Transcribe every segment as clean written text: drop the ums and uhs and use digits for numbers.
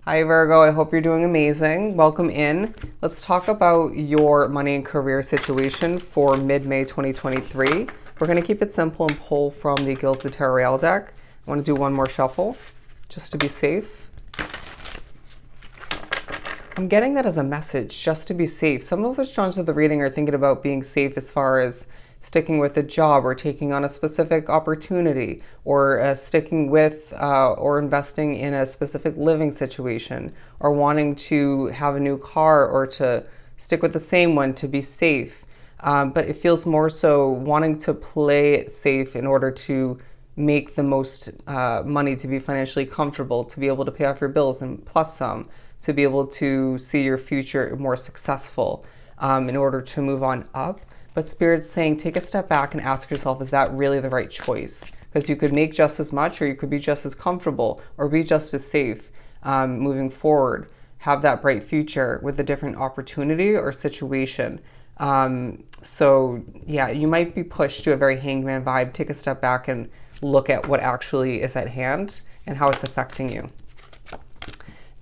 Hi Virgo, I hope you're doing amazing. Welcome in. Let's talk about your money and career situation for mid-May 2023. We're going to keep it simple and pull from the Gilded Tarot deck. I want to do one more shuffle just to be safe. I'm getting that as a message, just to be safe. Some of us drawn to the reading are thinking about being safe as far as sticking with a job or taking on a specific opportunity or sticking with or investing in a specific living situation or wanting to have a new car or to stick with the same one to be safe. But it feels more so wanting to play it safe in order to make the most money, to be financially comfortable, to be able to pay off your bills and plus some, to be able to see your future more successful in order to move on up. But Spirit's saying take a step back and ask yourself, is that really the right choice? Because you could make just as much or you could be just as comfortable or be just as safe moving forward, have that bright future with a different opportunity or situation. So yeah, you might be pushed to a very hangman vibe. Take a step back and look at what actually is at hand and how it's affecting you.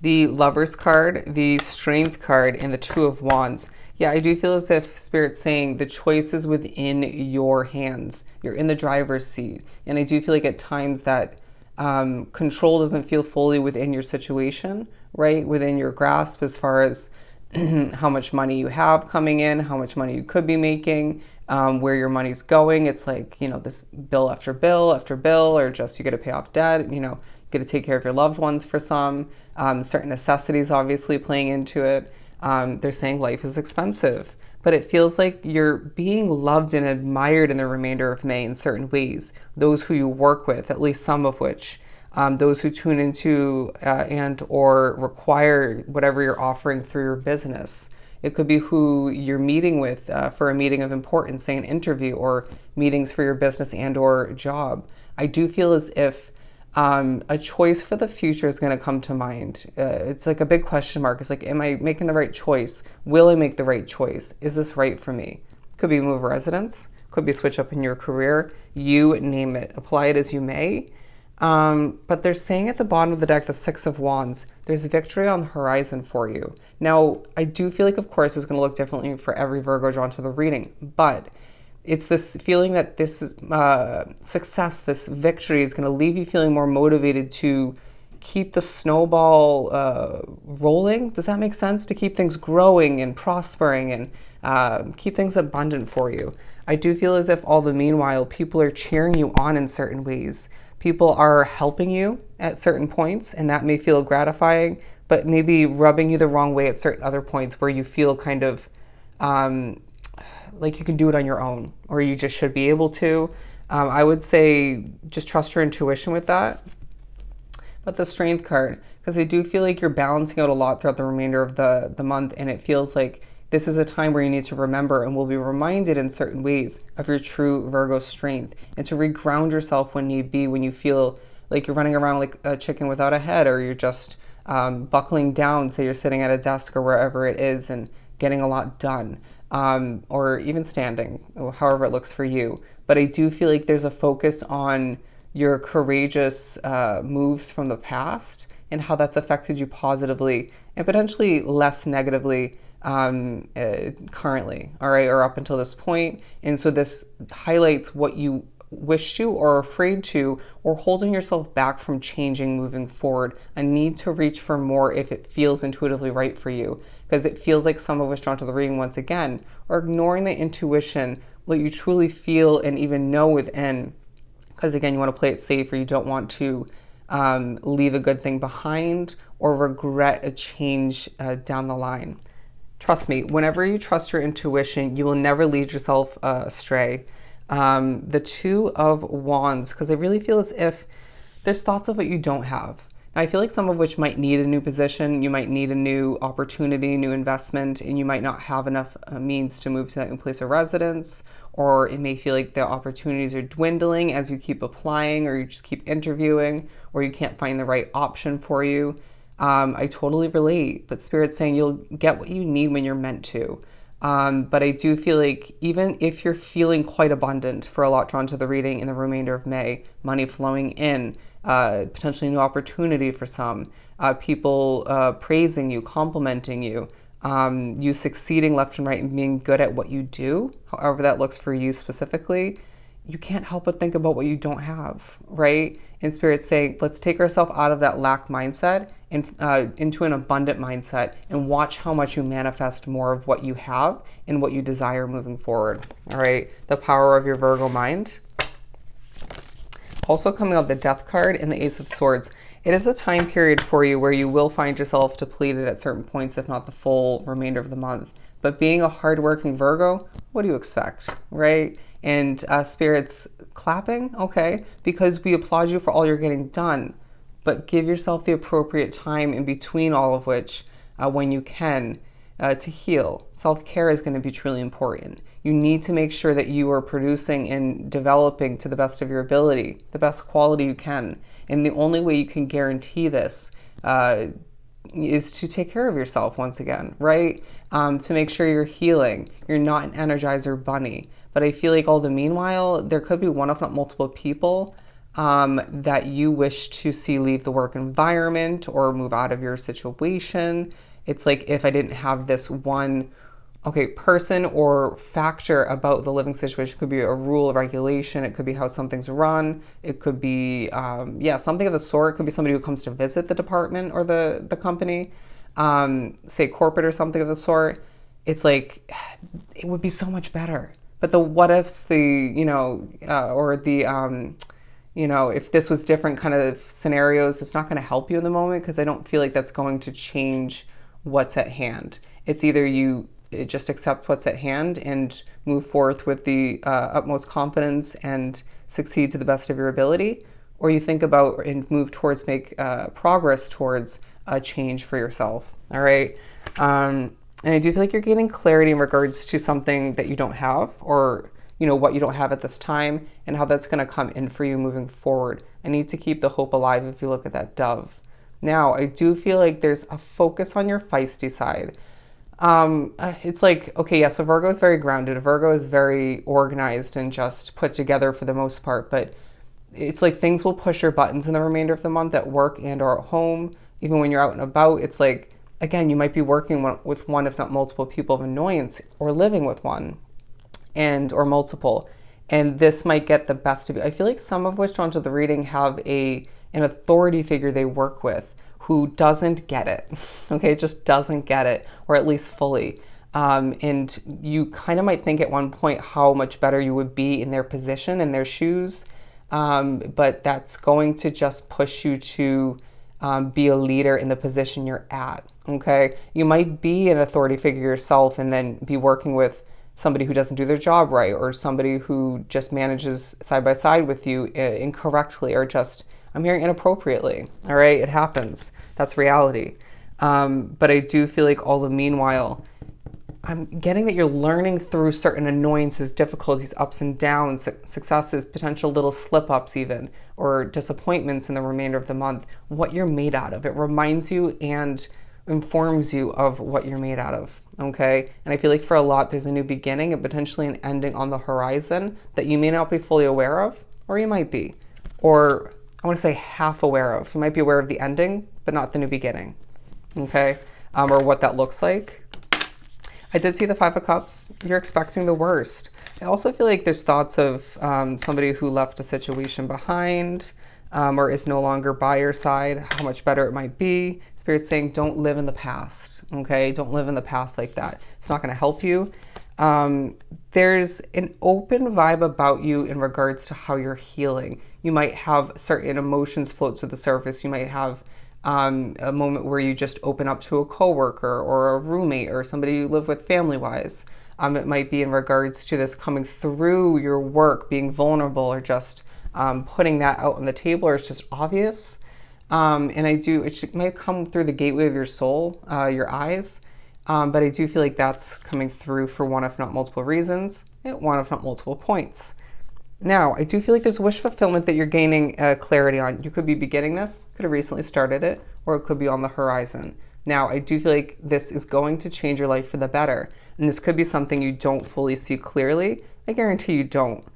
The Lovers card, the Strength card, and the Two of Wands. Yeah, I do feel as if Spirit's saying the choice is within your hands. You're in the driver's seat. And I do feel like at times that control doesn't feel fully within your situation, right? Within your grasp as far as how much money you have coming in, how much money you could be making, where your money's going. It's like, you know, this bill after bill after bill, or just you got to pay off debt, you know, you got to take care of your loved ones for some, certain necessities obviously playing into it. They're saying life is expensive, but it feels like you're being loved and admired in the remainder of May in certain ways. Those who you work with, at least some of which, those who tune into and or require whatever you're offering through your business. It could be who you're meeting with for a meeting of importance, say an interview or meetings for your business and or job. I do feel as if a choice for the future is going to come to mind. It's like a big question mark. It's like, am I making the right choice? Will I make the right choice? Is this right for me? Could be move residence, could be switch up in your career, you name it, apply it as you may. But they're saying at the bottom of the deck, the Six of Wands, there's victory on the horizon for you. Now, I do feel like, of course, it's going to look differently for every Virgo drawn to the reading, but it's this feeling that this is, success, this victory is going to leave you feeling more motivated to keep the snowball rolling. Does that make sense? To keep things growing and prospering and keep things abundant for you. I do feel as if all the meanwhile, people are cheering you on in certain ways. People are helping you at certain points, and that may feel gratifying, but maybe rubbing you the wrong way at certain other points where you feel kind of like you can do it on your own, or you just should be able to. I would say just trust your intuition with that. But the Strength card, because I do feel like you're balancing out a lot throughout the remainder of the month, and it feels like this is a time where you need to remember and will be reminded in certain ways of your true Virgo strength, and to reground yourself when need be, when you feel like you're running around like a chicken without a head, or you're just buckling down, say you're sitting at a desk or wherever it is and getting a lot done. Or even standing, however it looks for you. But I do feel like there's a focus on your courageous moves from the past and how that's affected you positively and potentially less negatively currently, all right, or up until this point. And so this highlights what you wish to or afraid to, or holding yourself back from changing moving forward, a need to reach for more if it feels intuitively right for you. Because it feels like some of us drawn to the reading once again are ignoring the intuition, what you truly feel and even know within. Because again, you want to play it safe, or you don't want to leave a good thing behind or regret a change down the line. Trust me, whenever you trust your intuition, you will never lead yourself astray. The Two of Wands, because I really feel as if there's thoughts of what you don't have. Now, I feel like some of which might need a new position, you might need a new opportunity, new investment, and you might not have enough means to move to that new place of residence, or it may feel like the opportunities are dwindling as you keep applying, or you just keep interviewing, or you can't find the right option for you. I totally relate, but Spirit's saying you'll get what you need when you're meant to. But I do feel like even if you're feeling quite abundant for a lot drawn to the reading in the remainder of May, money flowing in, potentially new opportunity for some, people praising you, complimenting you, you succeeding left and right and being good at what you do, however that looks for you specifically, you can't help but think about what you don't have, right? And Spirit's saying, let's take ourselves out of that lack mindset and into an abundant mindset and watch how much you manifest more of what you have and what you desire moving forward, all right? The power of your Virgo mind. Also coming out the Death card and the Ace of Swords. It is a time period for you where you will find yourself depleted at certain points, if not the full remainder of the month. But being a hardworking Virgo, what do you expect, right? And Spirit's clapping, okay, because we applaud you for all you're getting done. But give yourself the appropriate time in between all of which, when you can, to heal. Self-care is going to be truly important. You need to make sure that you are producing and developing to the best of your ability, the best quality you can. And the only way you can guarantee this is to take care of yourself once again, right? To make sure you're healing. You're not an Energizer bunny. But I feel like all the meanwhile, there could be one, if not multiple people that you wish to see leave the work environment or move out of your situation. It's like, if I didn't have this one person or factor about the living situation, it could be a rule, a regulation, it could be how something's run, it could be, something of the sort. It could be somebody who comes to visit the department or the company, say corporate or something of the sort. It's like, it would be so much better. But the what ifs, if this was different kind of scenarios, it's not going to help you in the moment, because I don't feel like that's going to change what's at hand. It's either you just accept what's at hand and move forth with the utmost confidence and succeed to the best of your ability, or you think about and move towards make progress towards a change for yourself. All right. And I do feel like you're gaining clarity in regards to something that you don't have, or what you don't have at this time, and how that's going to come in for you moving forward. I need to keep the hope alive if you look at that dove. Now, I do feel like there's a focus on your feisty side. It's like, okay, yes, a Virgo is very grounded. A Virgo is very organized and just put together for the most part, but it's like things will push your buttons in the remainder of the month at work and or at home. Even when you're out and about, it's like, again, you might be working with one, if not multiple people of annoyance, or living with one or multiple. And this might get the best of you. I feel like some of which onto the reading have an authority figure they work with who doesn't get it, okay, just doesn't get it, or at least fully. And you kind of might think at one point how much better you would be in their position, in their shoes, but that's going to just push you to be a leader in the position you're at, okay? You might be an authority figure yourself and then be working with somebody who doesn't do their job right, or somebody who just manages side by side with you incorrectly, or just, I'm hearing inappropriately, all right? It happens. That's reality. But I do feel like all the meanwhile, I'm getting that you're learning through certain annoyances, difficulties, ups and downs, successes, potential little slip-ups even, or disappointments in the remainder of the month, what you're made out of. It reminds you and informs you of what you're made out of, okay? And I feel like for a lot, there's a new beginning and potentially an ending on the horizon that you may not be fully aware of, or you might be. Or I want to say half aware of. You might be aware of the ending, but not the new beginning, okay? Or what that looks like. I did see the Five of Cups. You're expecting the worst. I also feel like there's thoughts of somebody who left a situation behind or is no longer by your side, how much better it might be. Spirit's saying don't live in the past, okay? Don't live in the past like that. It's not going to help you. There's an open vibe about you in regards to how you're healing. You might have certain emotions float to the surface. You might have a moment where you just open up to a coworker or a roommate or somebody you live with family-wise. It might be in regards to this coming through your work, being vulnerable, or just putting that out on the table, or it's just obvious. It might come through the gateway of your soul, your eyes. But I do feel like that's coming through for one, if not multiple reasons, at one, if not multiple points. Now, I do feel like there's wish fulfillment that you're gaining clarity on. You could be beginning this, could have recently started it, or it could be on the horizon. Now, I do feel like this is going to change your life for the better. And this could be something you don't fully see clearly. I guarantee you don't.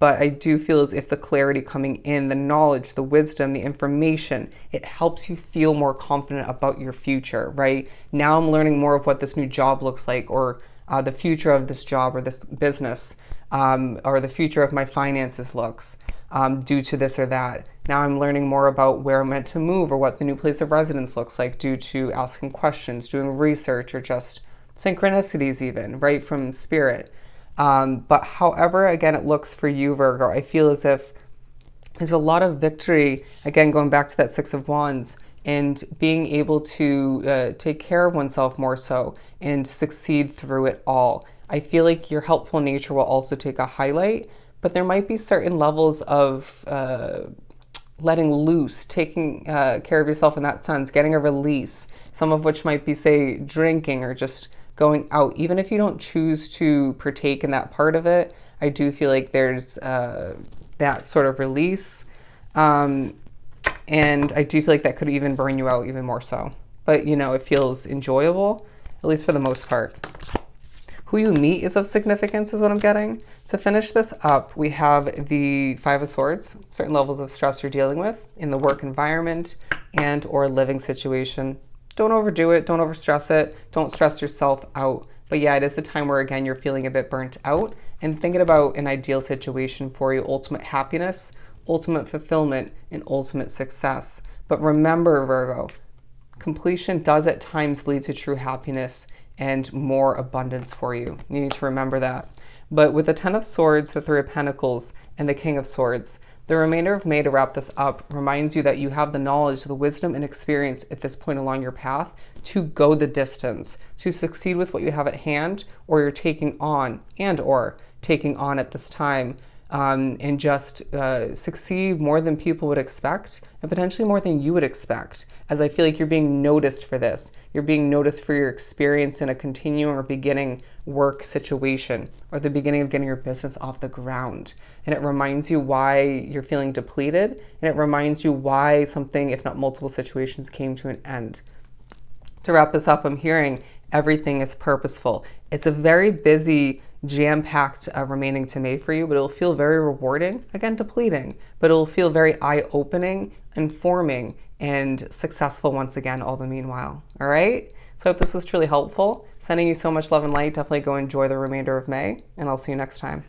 but I do feel as if the clarity coming in, the knowledge, the wisdom, the information, it helps you feel more confident about your future, right? Now I'm learning more of what this new job looks like, or the future of this job or this business, or the future of my finances looks due to this or that. Now I'm learning more about where I'm meant to move or what the new place of residence looks like due to asking questions, doing research, or just synchronicities even, right, from spirit. But however, again, it looks for you, Virgo, I feel as if there's a lot of victory, again, going back to that Six of Wands, and being able to take care of oneself more so and succeed through it all. I feel like your helpful nature will also take a highlight, but there might be certain levels of letting loose, taking care of yourself in that sense, getting a release, some of which might be, say, drinking or just going out. Even if you don't choose to partake in that part of it, I do feel like there's that sort of release. And I do feel like that could even burn you out even more so. But, you know, it feels enjoyable, at least for the most part. Who you meet is of significance is what I'm getting. To finish this up, we have the Five of Swords, certain levels of stress you're dealing with in the work environment and or living situation. Don't overdo it, don't overstress it, don't stress yourself out. But yeah, it is a time where, again, you're feeling a bit burnt out and thinking about an ideal situation for you, ultimate happiness, ultimate fulfillment, and ultimate success. But remember, Virgo, completion does at times lead to true happiness and more abundance for you. You need to remember that. But with the Ten of Swords, the Three of Pentacles, and the King of Swords, the remainder of May, to wrap this up, reminds you that you have the knowledge, the wisdom, and experience at this point along your path to go the distance, to succeed with what you have at hand or you're taking on and or taking on at this time, and just succeed more than people would expect and potentially more than you would expect, as I feel like you're being noticed for this. You're being noticed for your experience in a continuing or beginning work situation or the beginning of getting your business off the ground. And it reminds you why you're feeling depleted, and it reminds you why something, if not multiple situations, came to an end. To wrap this up, I'm hearing everything is purposeful. It's a very busy, jam-packed remaining to May for you, but it'll feel very rewarding, again, depleting, but it'll feel very eye-opening, informing, and successful once again, all the meanwhile. All right? So I hope this was truly helpful. Sending you so much love and light. Definitely go enjoy the remainder of May, and I'll see you next time.